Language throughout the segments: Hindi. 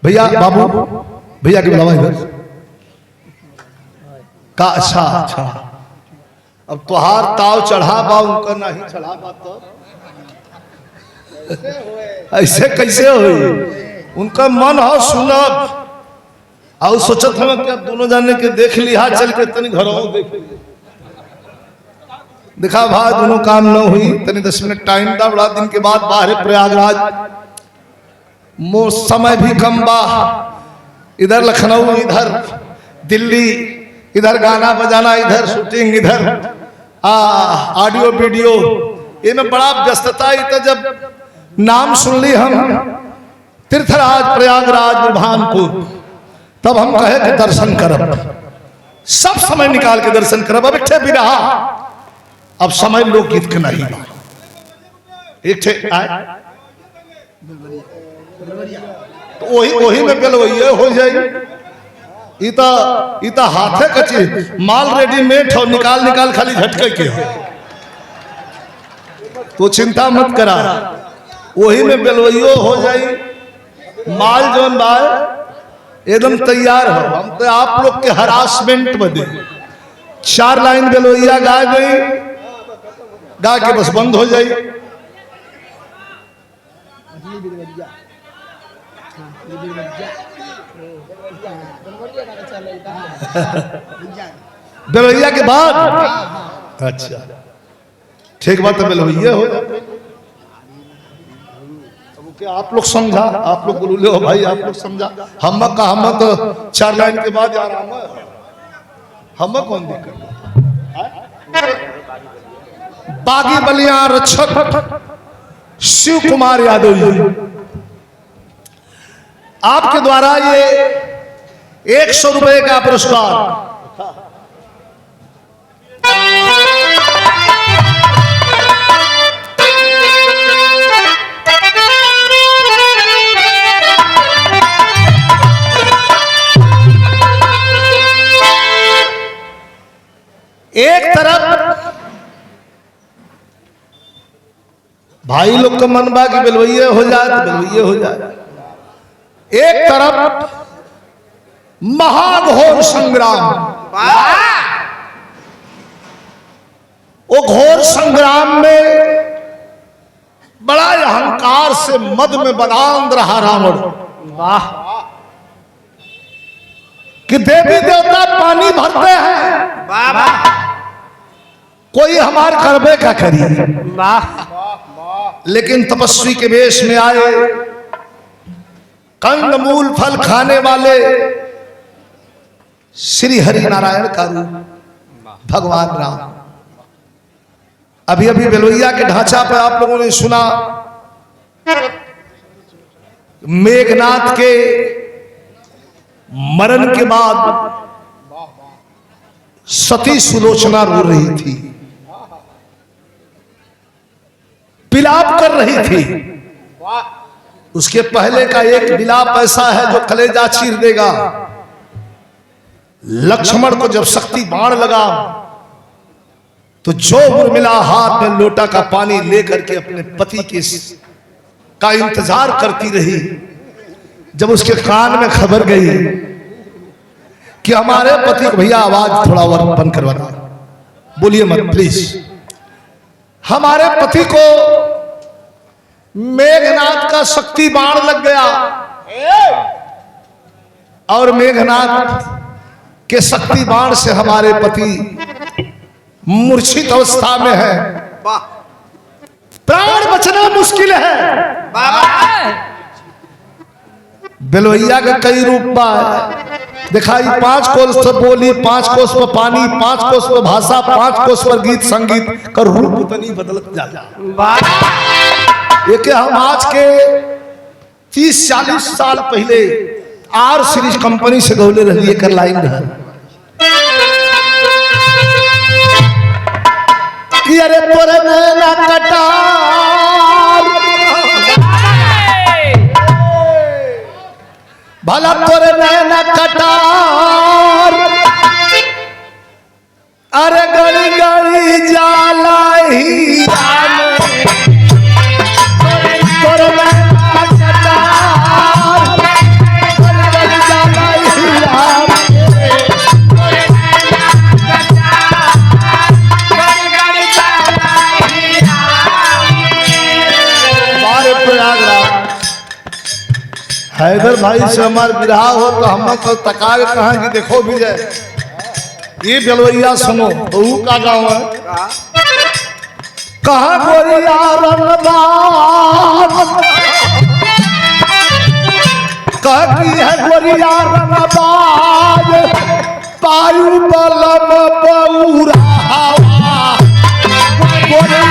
भैया बाबू भैया के बुलावा इधर का। अच्छा अच्छा, अब तुहार ताव चढ़ा बा उनका नहीं चढ़ा बा तो ऐसे कैसे हुई? उनका मन हो सुनब और सोचत हम कि अब दोनों जाने के देख लिया चल के तनी घरों देख दिखा भाई दोनों काम न हुई तनी 10 मिनट टाइम दा। बड़ा दिन के बाद बाहर प्रयागराज, समय भी कम बा, इधर लखनऊ इधर दिल्ली, इधर गाना बजाना, इधर शूटिंग, इधर ऑडियो वीडियो, इनमें बड़ा व्यस्तता। तो जब नाम सुन ली हम तीर्थराज प्रयागराज बुरहानपुर, तब हम कहे कि दर्शन करब, सब समय निकाल के दर्शन करब। अब इठे भी रहा, अब समय लोकगीत के नहीं बा। इठे तो वही में बेलवैये हो जाई। इता हाथे कची माल रेडीमेड हो, निकाल निकाल खाली झटके के हो, तो चिंता मत करा, वही में बेलवैयो हो जाई। माल जोन बा एकदम तैयार हो। हम तो आप लोग के हरासमेंट बदे 4 लाइन बेलवैया गा गई, गा के बस बंद हो जाई। बेलवैया के बाद अच्छा ठीक बात है, बेलवैया हो जाते। आप लोग समझा, आप लोग बोले हो भाई, आप लोग समझा। हम तो 4 लाइन के बाद यार हम कौन दिक्कत। बागी बलिया रक्षक शिव कुमार यादव जी, आपके द्वारा ये 100 रुपए का पुरस्कार एक तरफ भाई लोग का मन बा कि बेलवैये हो जाए तो बेलवैये हो जाए, एक तरफ महाघोर संग्राम, वो घोर संग्राम में बड़ा अहंकार से मद में बदांध रहा रावण। वाह, कि देवी देवता पानी भरते हैं, कोई हमार करबे का करी। लेकिन तपस्वी के वेश में आए, कंदमूल फल खाने वाले श्री हरि नारायण का रूप भगवान राम। अभी अभी बेलवैया के ढांचा पर आप लोगों ने सुना मेघनाथ के मरण के बाद सती सुलोचना रो रही थी, विलाप कर रही थी। उसके पहले का एक विलाप ऐसा है जो कलेजा चीर देगा। लक्ष्मण को जब शक्ति बाण लगा तो जो उर्मिला हाथ में लोटा का पानी लेकर के अपने पति के का इंतजार करती रही, जब उसके कान में खबर गई कि हमारे पति को, भैया आवाज थोड़ा और बंद करवाना, बोलिए मत प्लीज, हमारे पति को मेघनाथ का शक्ति बाण लग गया और मेघनाथ के शक्ति बाण से हमारे पति मूर्छित अवस्था में है, प्राण बचना मुश्किल है। बेलवैया का कई रूप दिखाई, 5 कोस पर बोली, 5 कोस पर पानी, 5 कोस पर भाषा, 5 कोस पर गीत संगीत का रूप उतनी बदलत जा। एक हम आज के 30-40 साल पहले आर सीरीज कंपनी से गौले रही कर लाइन रहा कि अरे तोरे नैना कटार, भला तोरे नैना कटार, अरे गड़ी गड़ी जाला ही तोरे नैना कटार, हैदर भाई से हमारे विवाह हो तो हम तो तकाए कहाँ की देखो भी जाए। ये बेलवैया सुनो तो का गाँव है कहाँ गोरिया रंगबाज कहती है गोरिया रंगबाज पायु बलम बउरा गोरिया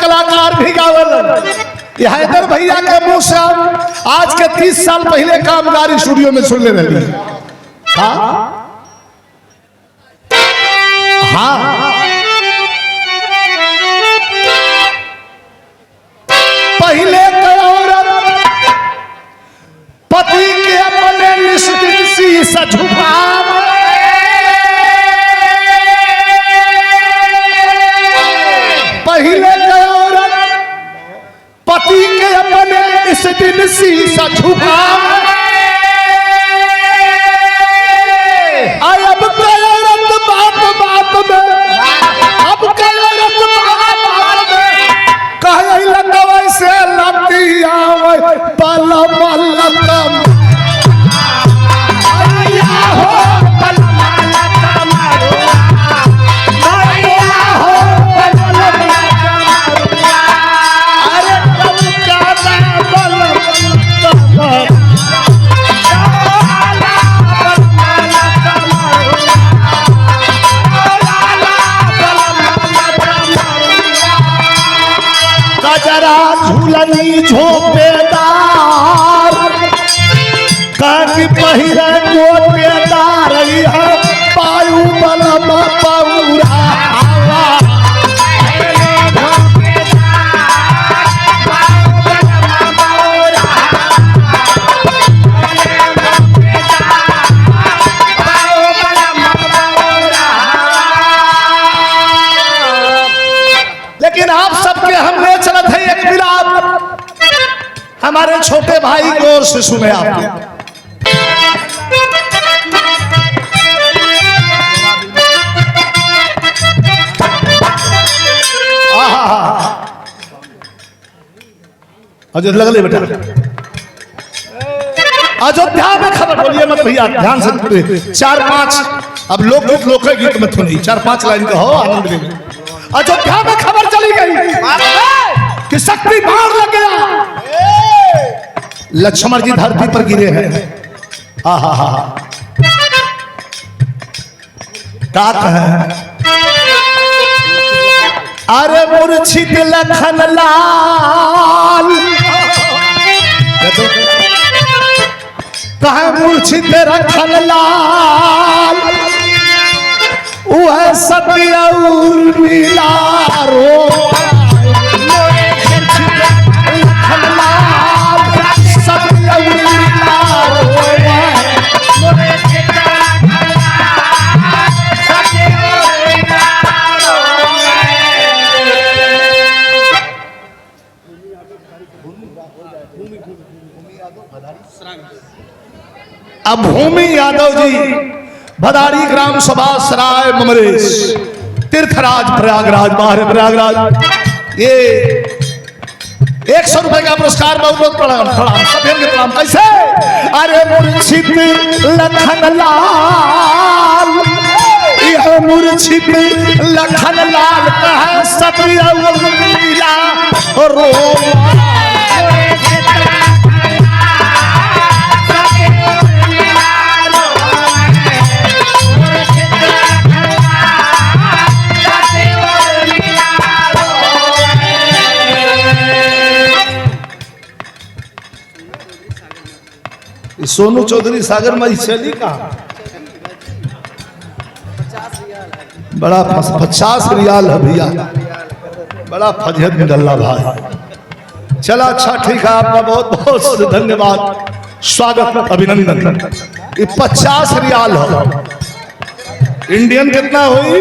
कलाकार भी गावल। हैदर भैया के मुंह से आज के 30 साल पहले कामगारी स्टूडियो में सुन ले रही। हाँ हाँ पहले औरत पति के अपने निश्चित शीशा झुका पहले पति के अपने इस दिन शीशा झुका अब कलरत बात बात में अब कलरत बात बात में कहे लगवे से लगती आवे पल पल कम झूलनी झोपेदार काकी पहिरे गोटेदार पायु बलम पौरा लेकिन आप सबके हमने चलत है एक मिलाप हमारे छोटे भाई की ओर से सुने आपके अयोध्या लगले बेटा अयोध्या में खबर बोलिए मत भैया ध्यान से 4-5 अब लोकगीत में तो नहीं 4-5 लाइन का हो आनंद ले। अयोध्या में खबर चली गई कि शक्ति बाढ़ लग गया लक्ष्मण जी धरती पर गिरे हैं। आहा क्या कहे अरे मूर्छित लखन लाल कहे मूर्छित लखन लाल वह सत्य मिला रो अब भूमि यादव जी भदारी ग्राम सभा सराय ममरेश तीर्थराज प्रयागराज बाहर प्रयागराज ये 100 रुपए का पुरस्कार बहुत बहुत प्रणाम प्रणाम कैसे अरे मूर्छित लखन लाल यह मूर्छित लखन लाल कहे सत्य मिला रो सोनू चौधरी सागर में चली कहा बड़ा 50 रियाल है भैया बड़ा फजहत में डल्ला भाई चला अच्छा ठीक है आपका बहुत बहुत धन्यवाद स्वागत अभिनंदन। ये 50 रियाल हो इंडियन कितना हुई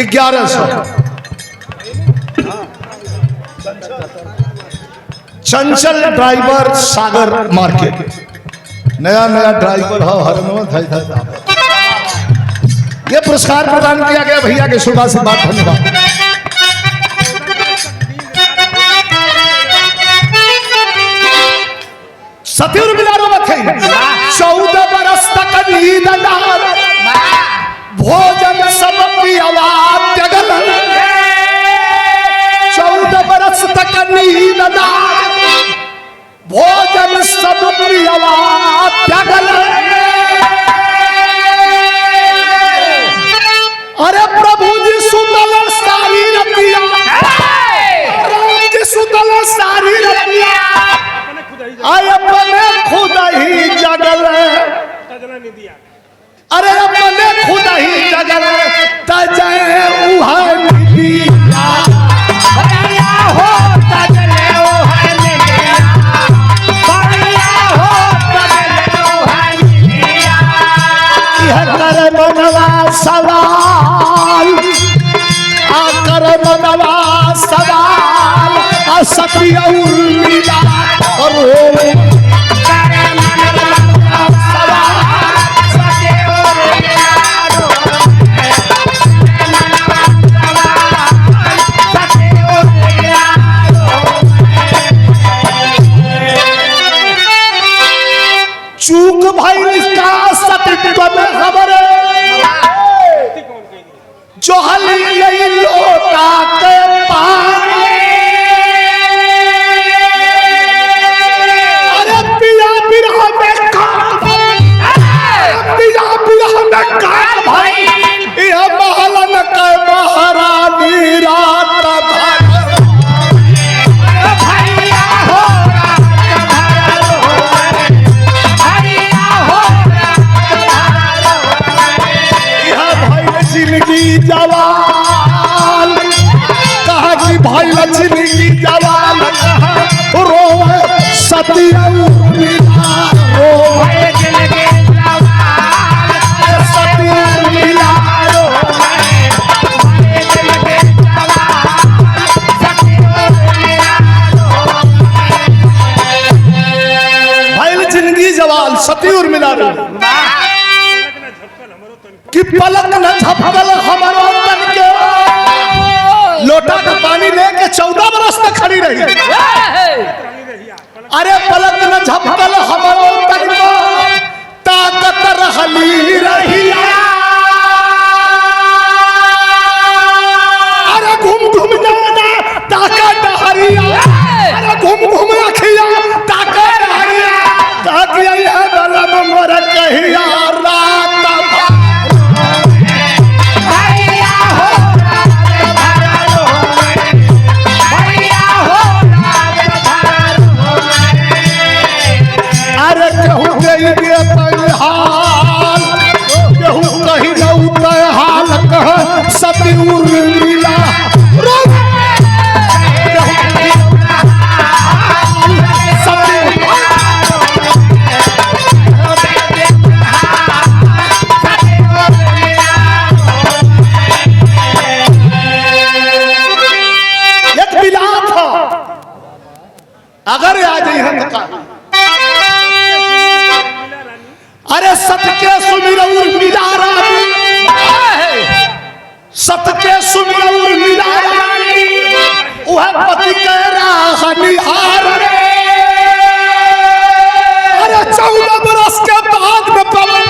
1100 चंचल ड्राइवर सागर मार्केट नया नया ड्राइवर हो हरनों ये पुरस्कार प्रदान किया गया भैया के सुबह से बात। धन्यवाद। सतीर मिलारो मथे 14 बरस तक नींद ना भोजन सब पियवा जगल 14 बरस तक नींद ना भोजन सब पियवा जगल। अरे प्रभु जी सुतल सारी रतिया राम जी सुतल सारी रतिया आय अपने खुद ही जगल। अरे अपने खुद ही जगल तजय उहा निदिया बढ़िया हो तजले उहा निदिया बढ़िया हो तजले उहा निदिया। यह कर मनवा सवाल आकर मनवा सवाल असत्य उर्मिला और चूक भाई इसका सत्य में खबर जो हली गई लोटा के पानी। अरे पिया बिरहा में काल पिया बिरहा में काल भाई यह महलन के महारानी रात भैया हो जिंदगी जवान कहा कि भाई जिंदगी जवान रोवे सतिया रोवे जिंदगी जवान सतिया भाई जिंदगी जवान सती उर्मिला कि पलक न झपकल हमारो तन के लोटा का पानी लेके 14 बरस तक खड़ी रही। अरे पलक न झपकल हमारो तन को ताकत रहली रही। अरे घूम घूम जाना ताकत हरिया अरे घूम घूम अखिया ताकत हरिया ताकि यह बलम मोर कहिया रात सती उर्मिला एक विलाप था अगर आ जाइए अरे सत के सुमिर उर्मिला सत के सुमिर उर्मिला वह पति के राह निहार। अरे 14 बरस के बाद में पवन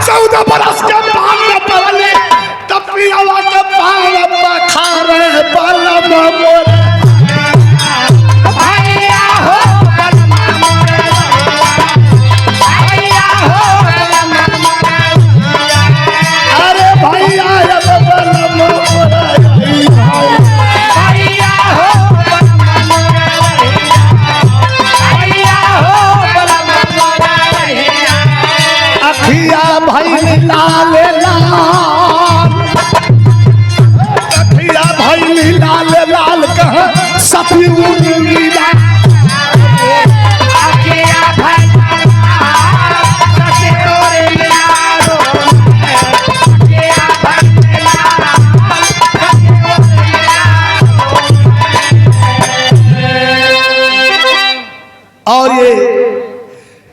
14 बरस के बाद में पवन तब पियावा के पाल पखारे बलम मोर भैया हो भाई लाल लाल कह सती उर्मिला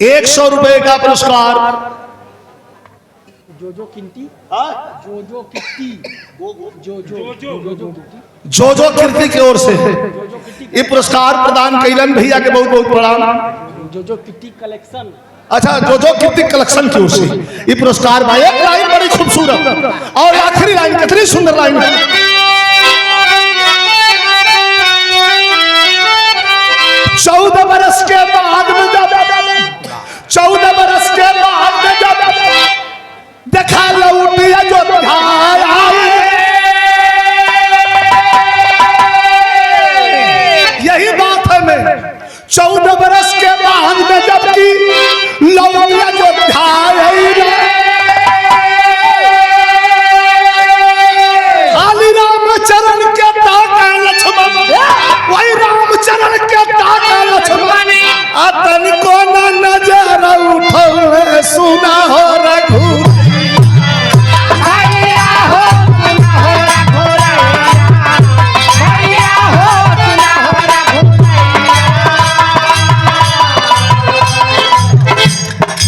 100 रुपए का पुरस्कार जो किंती जो कित्ती जो कीर्ति की ओर से ये पुरस्कार प्रदान कैलन भैया के बहुत बहुत प्रणाम। जो कित्ती कलेक्शन, अच्छा जो कीर्ति कलेक्शन की ओर से ये पुरस्कार भाई। एक लाइन बड़ी खूबसूरत और आखिरी लाइन कितनी सुंदर लाइन है। 14 बरस के बाद में 14 बरस के बाद में देखा लौटिया जो बिहार आए, यही बात है मैं 14 बरस के बाद में जबकि लौटिया जो बिहार खाली रामचरण के ताका लक्ष्मण, वही रामचरण के ताका लक्ष्मण अतन को न नजर उठौले सुना हो रघु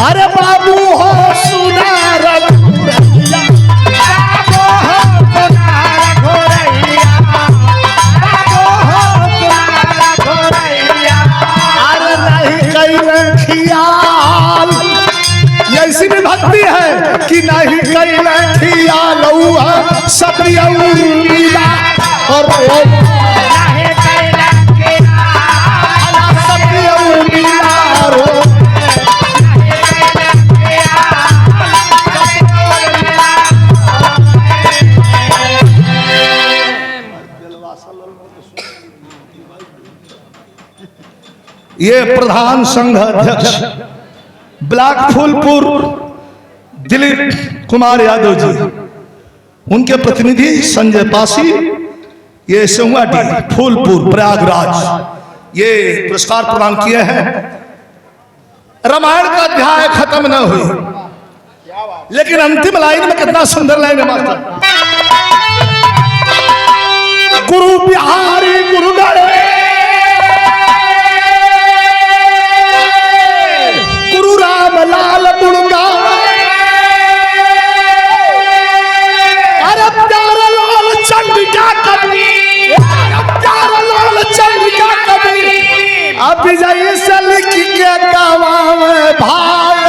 अरे बाबू हो सुना रघुरैया, बाबू हो सुना रघुरैया, बाबू हो सुना रघुरैया। अरे नहीं कैले खियाल, ऐसी भी भक्ति है कि नहीं कैले खियाल सतिया मीरा और नहीं कैले खियाल सतिया मीरा ये प्रधान संघ अध्यक्ष ब्लॉक फूलपुर दिलीप कुमार यादव जी, उनके प्रतिनिधि संजय पासी, ये सेवाडी फूलपुर प्रयागराज, ये पुरस्कार प्रदान किए हैं। रामायण का अध्याय खत्म न हुई लेकिन अंतिम लाइन में कितना सुंदर लाइन है मास्टर। गुरु बिहारी गुरु गणे गुरु राम लाल गुणगा, अरे प्यारा लाल चंडिका कवि, प्यारा लाल चंडिका कवि अब विजय से लिख के गावा भाव